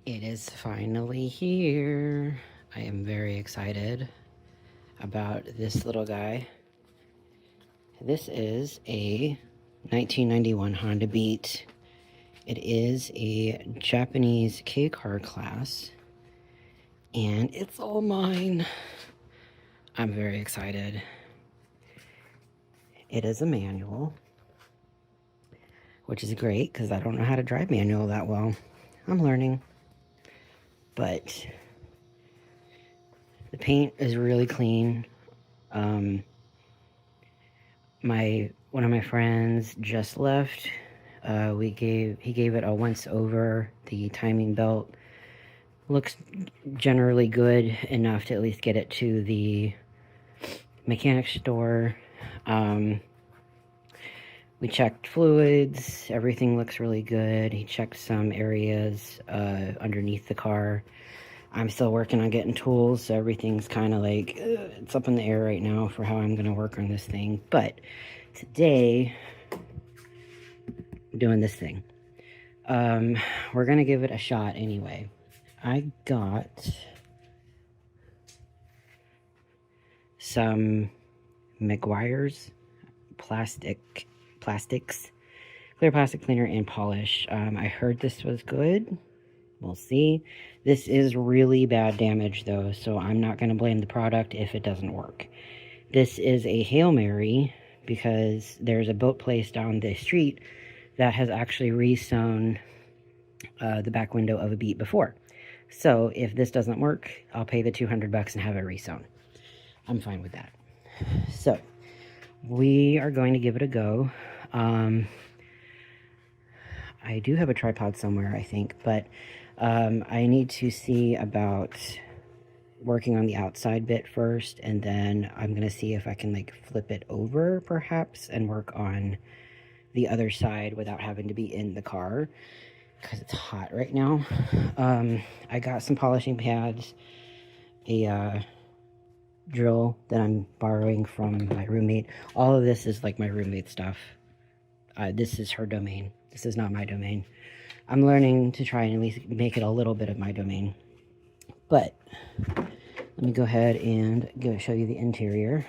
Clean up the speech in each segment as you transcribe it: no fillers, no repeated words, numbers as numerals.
It is finally here. I am very excited about this little guy. This is a 1991 Honda Beat. It is a Japanese K-car class, and it's all mine. I'm very excited. It is a manual, which is great because I don't know how to drive manual that well. I'm learning. But the paint is really clean. One of my friends just left. He gave it a once over. The timing belt looks generally good enough to at least get it to the mechanic store. We checked fluids. Everything looks really good. He checked some areas underneath the car. I'm still working on getting tools, so everything's kind of like, it's up in the air right now for how I'm going to work on this thing. But today, I'm doing this thing. We're going to give it a shot anyway. I got some Meguiar's plastics, clear plastic cleaner and polish. I heard this was good. We'll see. This is really bad damage though, so I'm not going to blame the product if it doesn't work. This is a Hail Mary because there's a boat place down the street that has actually re-sewn the back window of a Beat before. So if this doesn't work, I'll pay the $200 and have it re-sewn. I'm fine with that. So we are going to give it a go. I do have a tripod somewhere, I think, but I need to see about working on the outside bit first, and then I'm going to see if I can like flip it over perhaps and work on the other side without having to be in the car because it's hot right now. I got some polishing pads, a drill that I'm borrowing from my roommate. All of this is like my roommate stuff. This is her domain. This is not my domain. I'm learning to try and at least make it a little bit of my domain. But let me go ahead and show you the interior.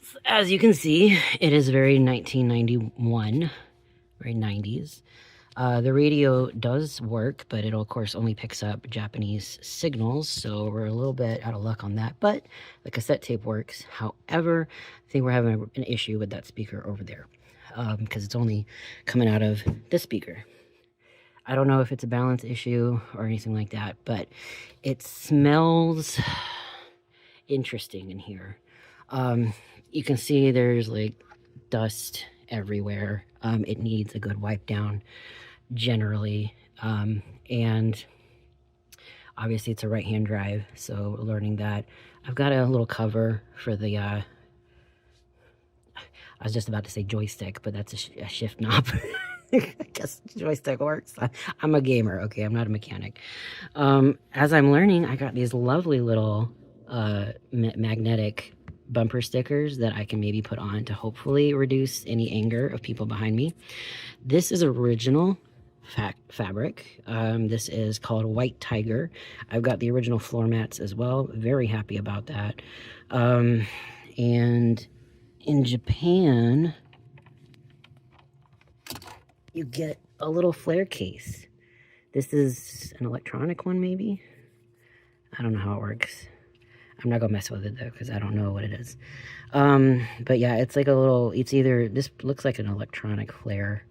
So as you can see, it is very 1991, very 90s. The radio does work, but it of course only picks up Japanese signals, so we're a little bit out of luck on that. But the cassette tape works. However, I think we're having an issue with that speaker over there because it's only coming out of this speaker. I don't know if it's a balance issue or anything like that, but it smells interesting in here. You can see there's like dust everywhere. It needs a good wipe down generally, and obviously it's a right-hand drive, so learning that. I've got a little cover for the I was just about to say joystick, but that's a shift knob. I guess joystick works. I'm a gamer, okay? I'm not a mechanic. As I'm learning, I got these lovely little magnetic bumper stickers that I can maybe put on to hopefully reduce any anger of people behind me. This is original fabric. This is called White Tiger. I've got the original floor mats as well. Very happy about that. And in Japan, you get a little flare case. This is an electronic one, maybe? I don't know how it works. I'm not gonna mess with it though, because I don't know what it is. But yeah, it's like a little, it's either, this looks like an electronic flare.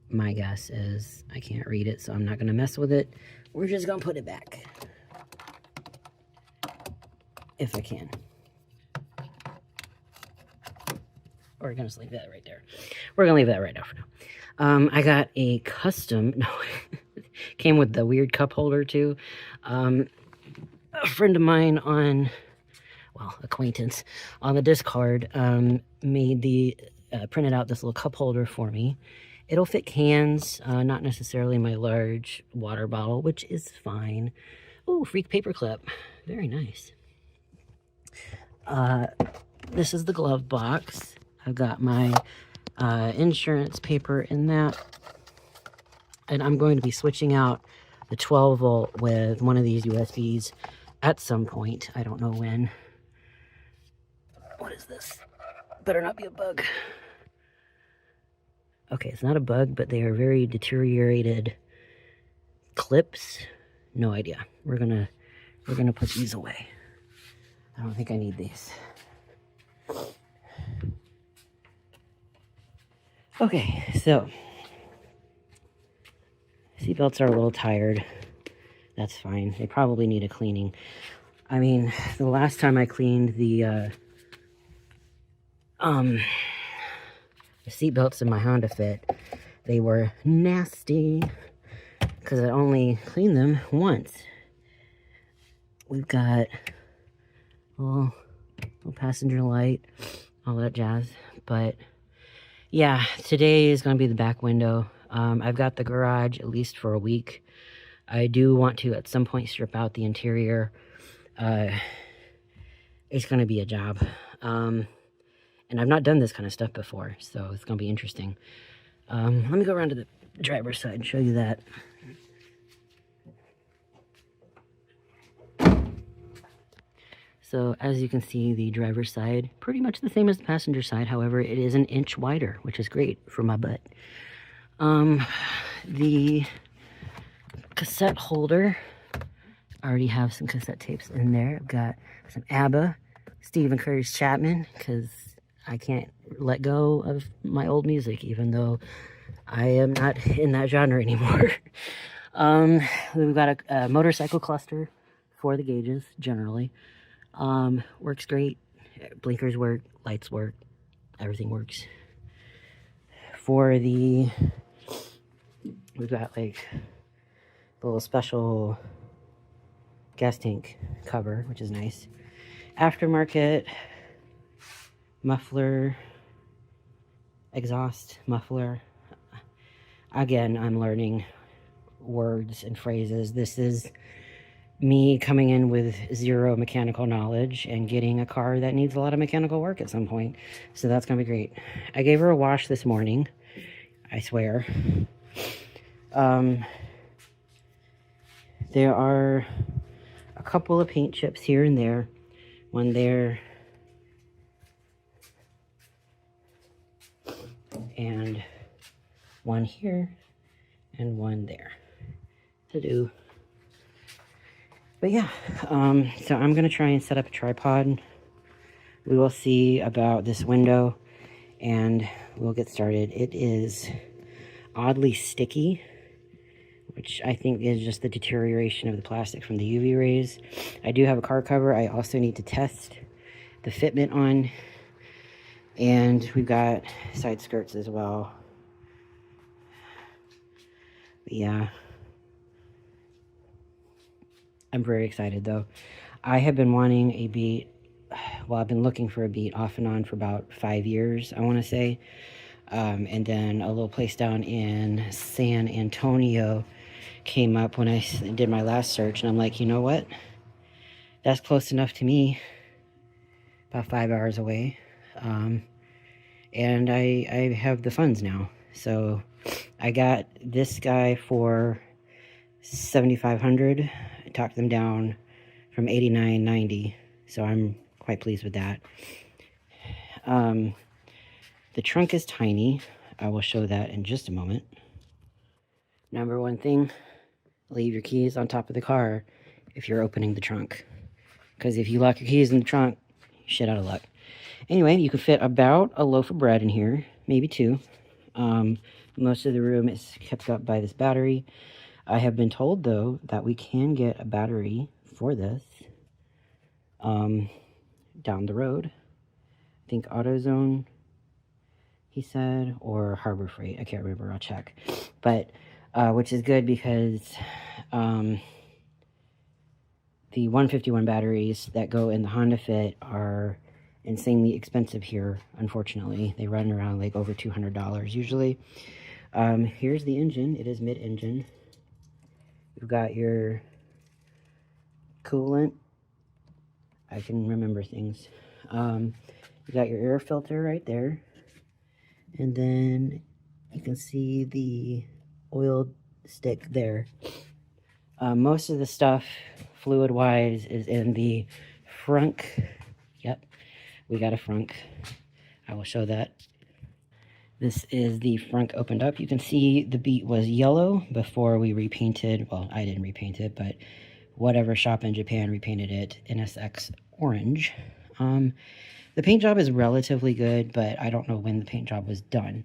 My guess is, I can't read it, so I'm not gonna mess with it. We're just gonna put it back. If I can. Or we're gonna just leave that right there. We're gonna leave that right now for now. I got a custom, no, came with the weird cup holder too. A friend of mine on, well, acquaintance on the Discord made the, printed out this little cup holder for me. It'll fit cans, not necessarily my large water bottle, which is fine. Oh, freak paper clip. Very nice. This is the glove box. I've got my insurance paper in that. And I'm going to be switching out the 12 volt with one of these USBs at some point. I don't know when. What is this? Better not be a bug. Okay, it's not a bug, but they are very deteriorated clips. No idea. We're gonna put these away. I don't think I need these. Okay, so seatbelts are a little tired. That's fine. They probably need a cleaning. I mean, the last time I cleaned the seatbelts in my Honda Fit, they were nasty because I only cleaned them once. We've got a little passenger light, all that jazz. But yeah, today is going to be the back window. I've got the garage at least for a week. I do want to at some point strip out the interior. It's going to be a job. And I've not done this kind of stuff before, so it's going to be interesting. Let me go around to the driver's side and show you that. So as you can see, the driver's side, pretty much the same as the passenger side. However, it is an inch wider, which is great for my butt. The cassette holder, I already have some cassette tapes in there. I've got some ABBA, Stephen Curry's Chapman, because I can't let go of my old music, even though I am not in that genre anymore. We've got a motorcycle cluster for the gauges, generally. Works great. Blinkers work, lights work, everything works. For the, we've got like a little special gas tank cover, which is nice. Aftermarket muffler, exhaust muffler. Again, I'm learning words and phrases. This is me coming in with zero mechanical knowledge and getting a car that needs a lot of mechanical work at some point. So that's going to be great. I gave her a wash this morning, I swear. There are a couple of paint chips here and there. One there. And one here. And one there. To do. But yeah, so I'm going to try and set up a tripod. We will see about this window, and we'll get started. It is oddly sticky, which I think is just the deterioration of the plastic from the UV rays. I do have a car cover. I also need to test the fitment on, and we've got side skirts as well. But yeah. I'm very excited though. I have been wanting a beat, well, I've been looking for a beat off and on for about 5 years, I want to say. And then a little place down in San Antonio came up when I did my last search, and I'm like, you know what? That's close enough to me, about 5 hours away. And I have the funds now. So I got this guy for $7,500. I talked them down from $89.90, so I'm quite pleased with that. The trunk is tiny. I will show that in just a moment. Number one thing, leave your keys on top of the car if you're opening the trunk. Because if you lock your keys in the trunk, shit out of luck. Anyway, you can fit about a loaf of bread in here, maybe two. Most of the room is kept up by this battery. I have been told, though, that we can get a battery for this down the road. I think AutoZone, he said, or Harbor Freight. I can't remember. I'll check. But, which is good because the 151 batteries that go in the Honda Fit are insanely expensive here, unfortunately. They run around like over $200 usually. Here's the engine. It is mid-engine. You've got your coolant. I can remember things. You got your air filter right there. And then you can see the oil stick there. Most of the stuff, fluid-wise, is in the frunk. Yep, we got a frunk. I will show that. This is the frunk opened up. You can see the beat was yellow before we repainted. Well, I didn't repaint it, but whatever shop in Japan repainted it NSX orange. The paint job is relatively good, but I don't know when the paint job was done.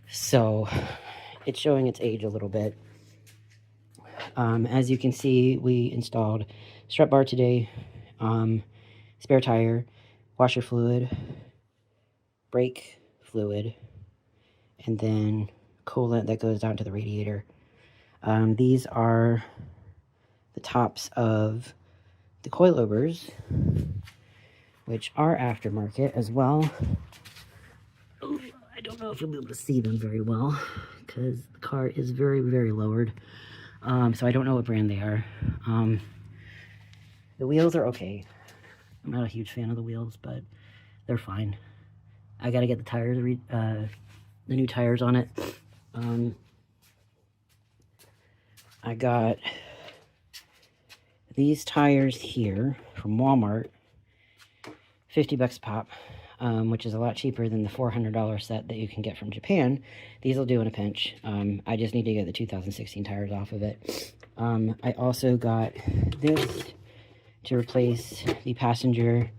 So it's showing its age a little bit. As you can see, we installed strut bar today, spare tire, washer fluid, brake fluid, and then coolant that goes down to the radiator. These are the tops of the coilovers, which are aftermarket as well. Oh, I don't know if you'll be able to see them very well because the car is very, very lowered. So I don't know what brand they are. The wheels are okay. I'm not a huge fan of the wheels, but they're fine. I gotta get the tires, the new tires on it. I got these tires here from Walmart, 50 bucks a pop, which is a lot cheaper than the $400 set that you can get from Japan. These will do in a pinch. I just need to get the 2016 tires off of it. I also got this to replace the passenger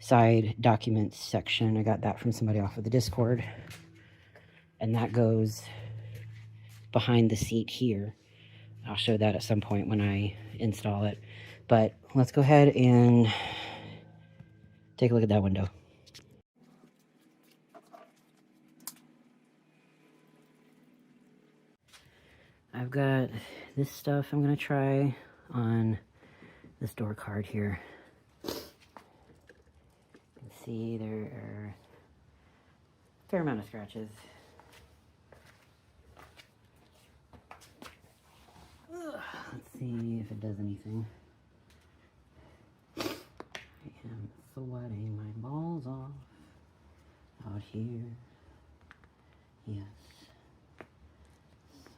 side documents section. I got that from somebody off of the Discord. And that goes behind the seat here. I'll show that at some point when I install it. But let's go ahead and take a look at that window. I've got this stuff I'm going to try on this door card here. You can see there are a fair amount of scratches. Let's see if it does anything. I am sweating my balls off out here. Yes.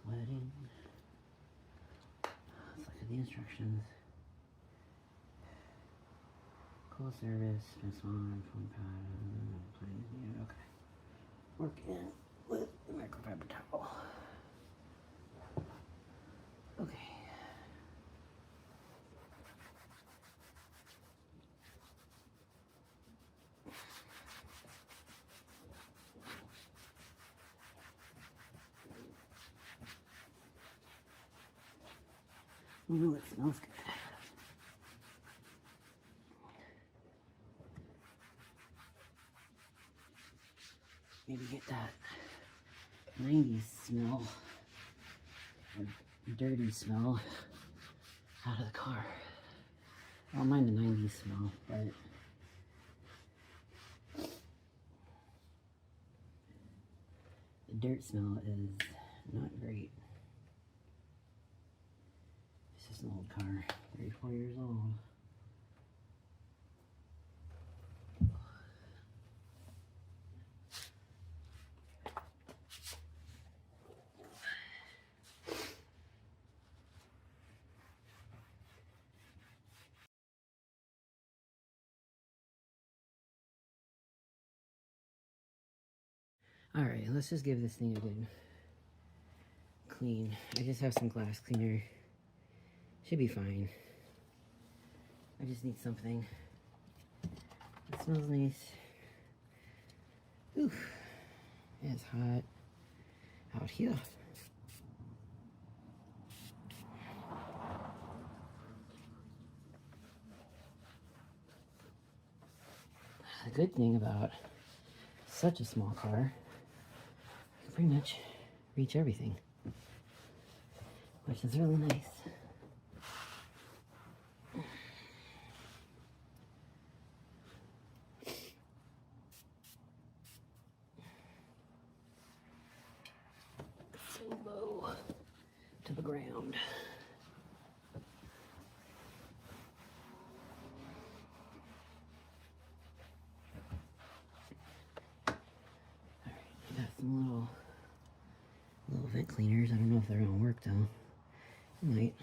Sweating. Let's look at the instructions. Cool service, this one, phone pad, okay. Work in with the microfiber towel. Okay. Ooh, it smells good. Maybe get that 90s smell, or dirty smell, out of the car. I don't mind the 90s smell, but the dirt smell is not great. This is an old car, 34 years old. Alright, let's just give this thing a good clean. I just have some glass cleaner. Should be fine. I just need something that smells nice. Oof. It's hot out here. The good thing about such a small car, you can pretty much reach everything, which is really nice. So low to the ground. Some little vent cleaners. I don't know if they're gonna work though. Might.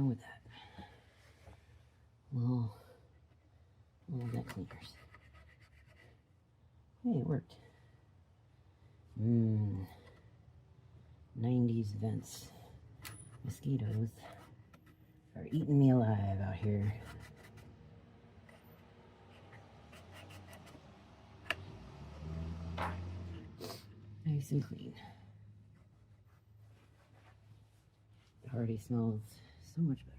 wrong with that? Little neck cleaners. Hey, it worked. 90s vents. Mosquitoes are eating me alive out here. Nice and clean. It already smells so much better.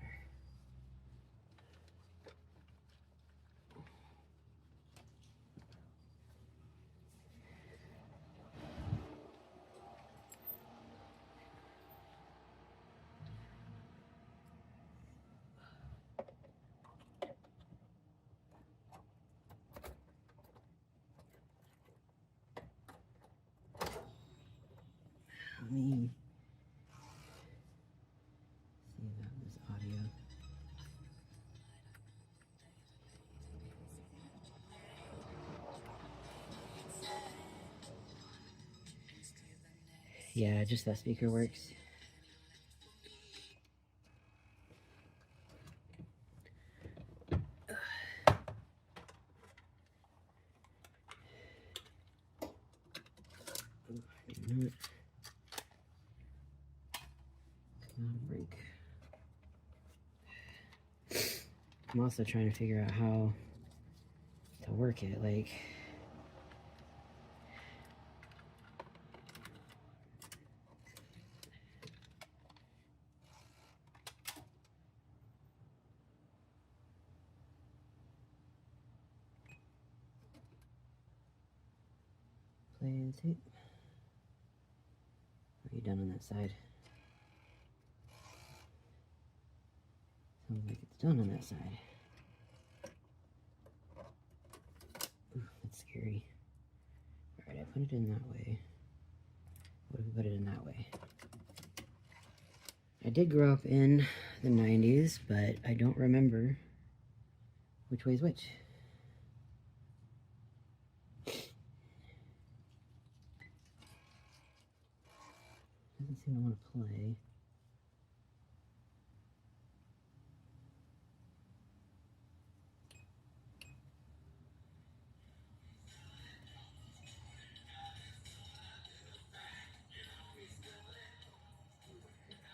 Let me see about this audio. Yeah, just that speaker works. Break. I'm also trying to figure out how to work it, like play and tape. Are you done on that side? Sounds like it's done on that side. Ooh, that's scary. Alright, I put it in that way. What if we put it in that way? I did grow up in the 90s, but I don't remember which way is which. Doesn't seem to want to play.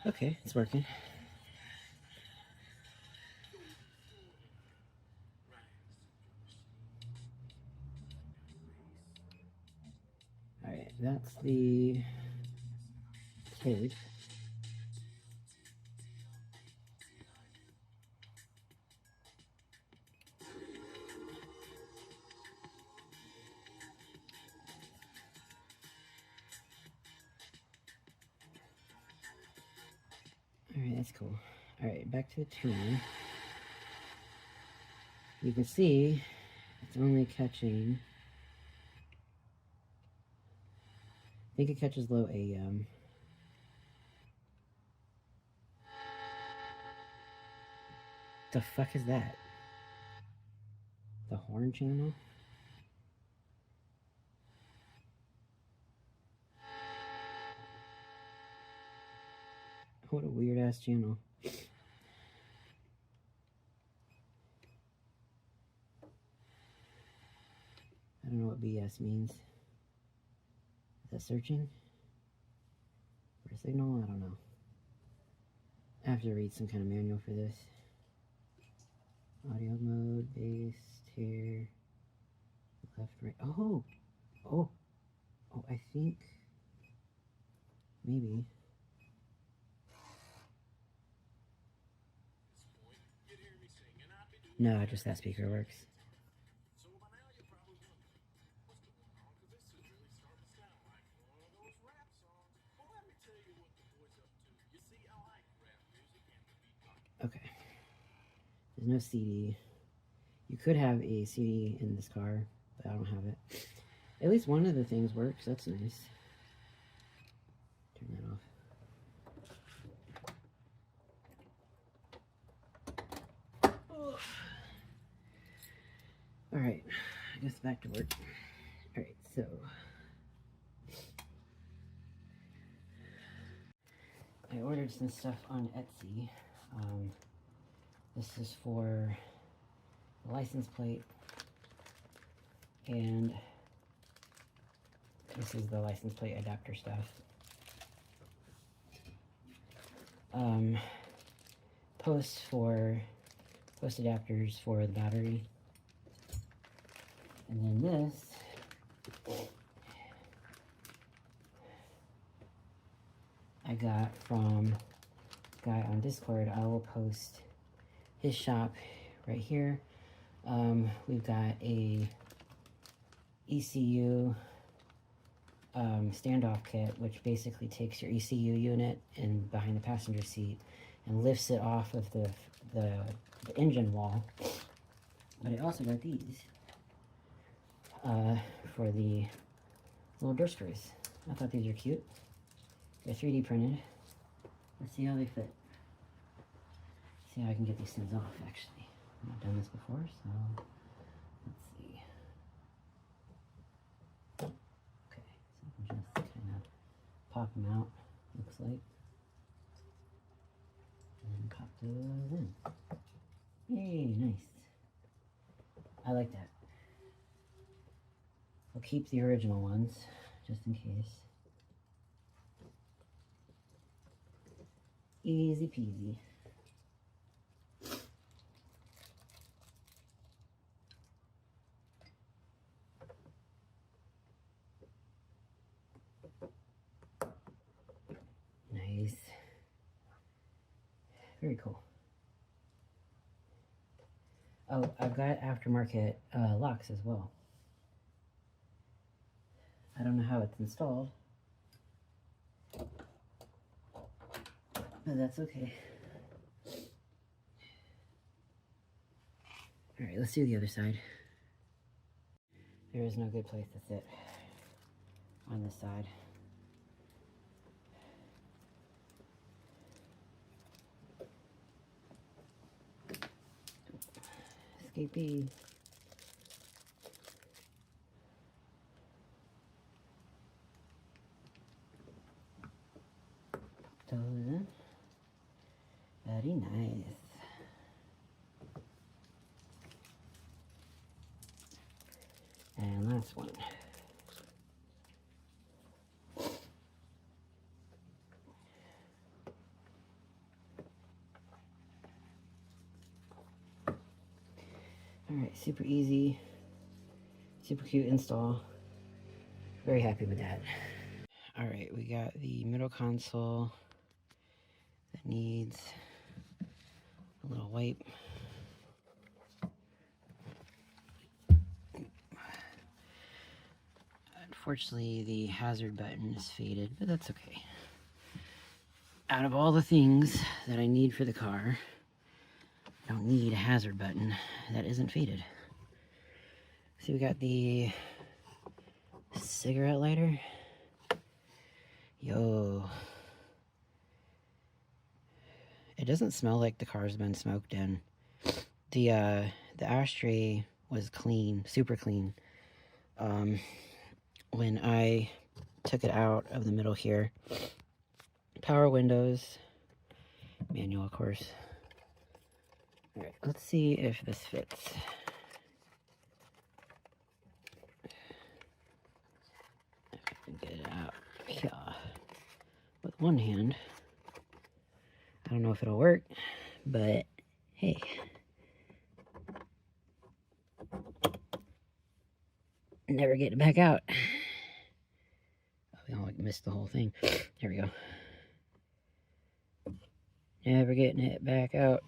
Okay, it's working. Alright, that's the tape. Alright, that's cool. Alright, back to the tuner. You can see it's only catching, I think it catches low AM. The fuck is that? The horn channel? What a weird ass channel. I don't know what BS means. Is that searching? For a signal? I don't know. I have to read some kind of manual for this. Audio mode, bass, tier, left, right. Oh! Oh! Oh, I think... maybe. No, just that speaker works. Okay. There's no CD. You could have a CD in this car, but I don't have it. At least one of the things works. That's nice. Turn that off. Alright, I guess back to work. Alright, so I ordered some stuff on Etsy. This is for the license plate, and this is the license plate adapter stuff. Post adapters for the battery, and then this I got from a guy on Discord. I will post his shop right here. We've got a ECU standoff kit, which basically takes your ECU unit and behind the passenger seat and lifts it off of the engine wall. But I also got these for the little door screws. I thought these were cute. They're 3D printed. Let's see how they fit. See how I can get these things off, actually. I've not done this before, so let's see. Okay, so I can just kind of pop them out, looks like. And pop those in. Yay, nice. I like that. I'll keep the original ones, just in case. Easy peasy. Nice. Very cool. Oh, I've got aftermarket locks as well. I don't know how it's installed, but that's okay. Alright, let's do the other side. There is no good place to sit on this side. Escapee. Those in. Very nice. And last one. Alright, super easy, super cute install. Very happy with that. Alright, we got the middle console that needs a little wipe. Unfortunately, the hazard button is faded, but that's okay. Out of all the things that I need for the car, I don't need a hazard button that isn't faded. So we got the cigarette lighter. Yo. It doesn't smell like the car's been smoked in. The ashtray was clean, super clean. When I took it out of the middle here, power windows, manual of course. Alright, let's see if this fits. If I can get it out here with one hand. I don't know if it'll work, but hey. Never get it back out. Oh, we all missed the whole thing. There we go. Never getting it back out.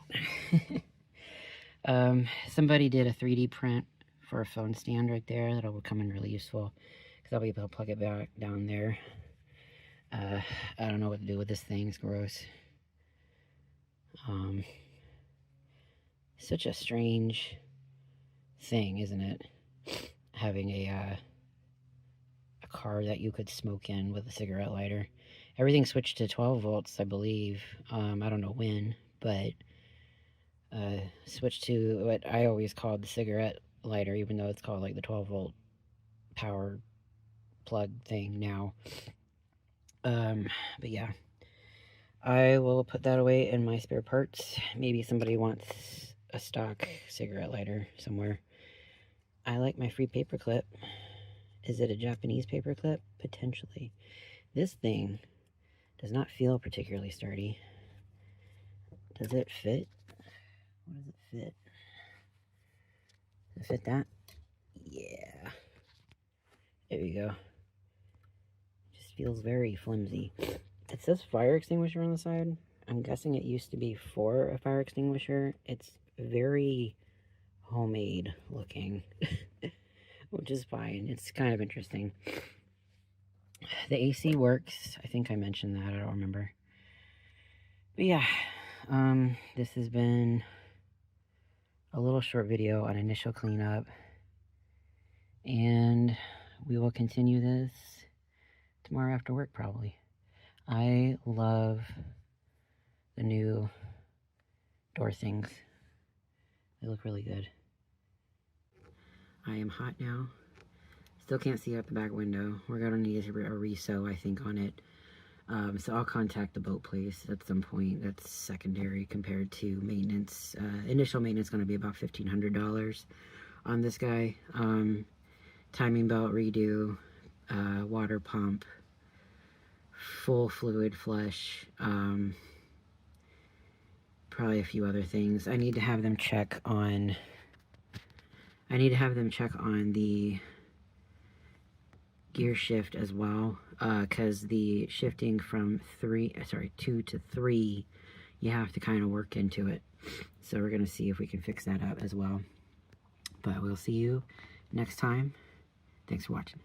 Somebody did a 3D print for a phone stand right there. That'll come in really useful because I'll be able to plug it back down there. I don't know what to do with this thing. It's gross. Such a strange thing, isn't it? Having a car that you could smoke in with a cigarette lighter. Everything switched to 12 volts, I believe. I don't know when, but switched to what I always called the cigarette lighter, even though it's called like the 12 volt power plug thing now. But yeah, I will put that away in my spare parts. Maybe somebody wants a stock cigarette lighter somewhere. I like my free paperclip. Is it a Japanese paperclip? Potentially. This thing does not feel particularly sturdy. Does it fit? What does it fit? Does it fit that? Yeah. There you go. Just feels very flimsy. It says fire extinguisher on the side. I'm guessing it used to be for a fire extinguisher. It's very homemade looking, which is fine. It's kind of interesting. The AC works. I think I mentioned that. I don't remember. But yeah, this has been a little short video on initial cleanup. And we will continue this tomorrow after work, probably. I love the new door things. They look really good. I am hot now. Still can't see out the back window. We're gonna need a resew, I think, on it. So I'll contact the boat place at some point. That's secondary compared to maintenance. Initial maintenance is gonna be about $1,500 on this guy. Timing belt redo, water pump, full fluid flush, probably a few other things. I need to have them check on the gear shift as well, because the shifting from 2 to 3, you have to kind of work into it. So we're gonna see if we can fix that up as well. But we'll see you next time. Thanks for watching.